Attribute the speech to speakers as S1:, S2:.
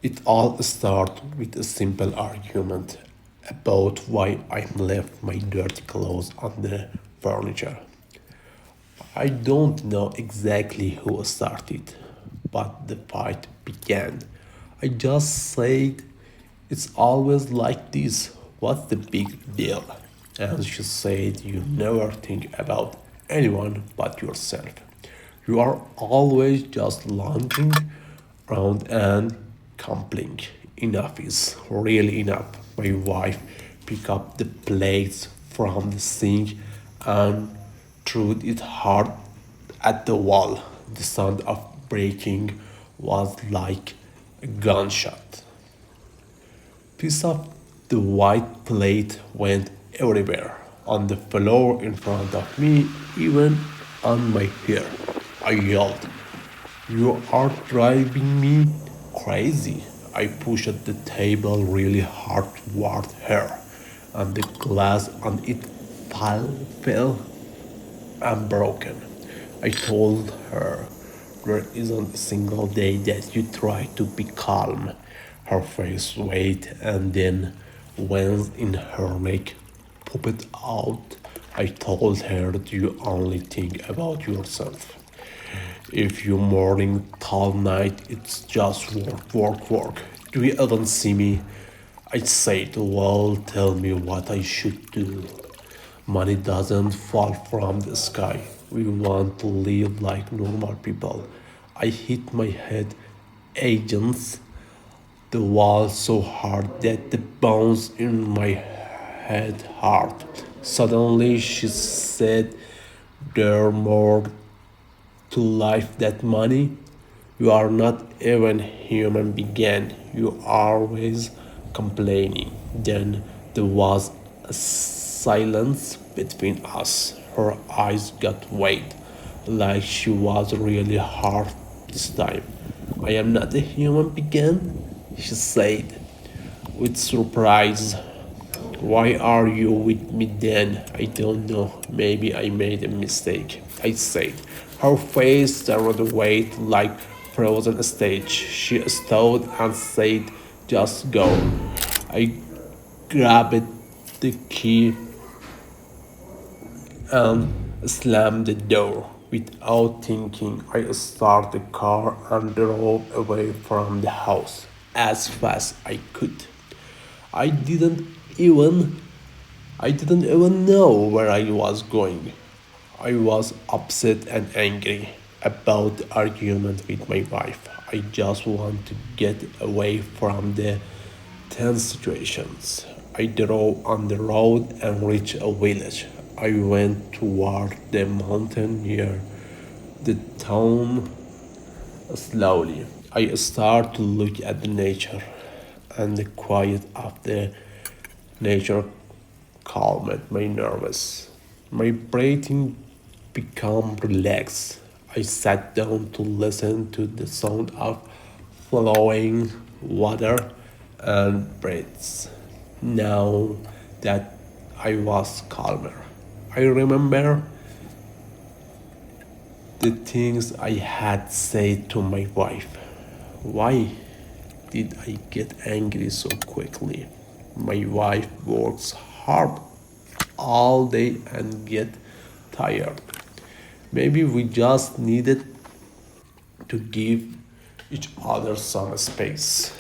S1: It all started with a simple argument about why I left my dirty clothes on the furniture. I don't know exactly who started, but the fight began. I just said, "It's always like this. What's the big deal?" And she said, "You never think about anyone but yourself. You are always just lounging around and complaining. Enough is really enough." My wife picked up the plates from the sink and threw it hard at the wall. The sound of breaking was like a gunshot. Piece of the white plate went everywhere, on the floor in front of me, even on my hair. I yelled, "You are driving me crazy." I pushed the table really hard toward her, and the glass on it fell unbroken. I told her, "There isn't a single day that you try to be calm." Her face waved and then went in her neck popped out. I told her that you only think about yourself. If you morning all night, it's just work, work, work. Do you even see me? I said, "Well, tell me what I should do." Money doesn't fall from the sky. We want to live like normal people. I hit my head against the wall so hard that the bones in my head hurt. Suddenly she said, "There more to life than money. You are not even human being. You are always complaining." Then there was a silence between us. Her eyes got wide, like she was really hurt this time. "I am not a human being," she said with surprise. "Why are you with me then?" "I don't know. Maybe I made a mistake," I said. Her face turned away like frozen stage. She stood and said, "Just go." I grabbed the key and slammed the door. Without thinking, I started the car and drove away from the house as fast as I could. I didn't even I didn't even know where I was going. I was upset and angry about the argument with my wife. I just want to get away from the tense situations. I drove on the road and reached a village. I went toward the mountain near the town slowly. I started to look at the nature, and the quiet of the nature calmed my nerves. My breathing became relaxed. I sat down to listen to the sound of flowing water and breaths. Now that I was calmer, I remember the things I had said to my wife. Why did I get angry so quickly? My wife works hard all day and get tired. Maybe we just needed to give each other some space.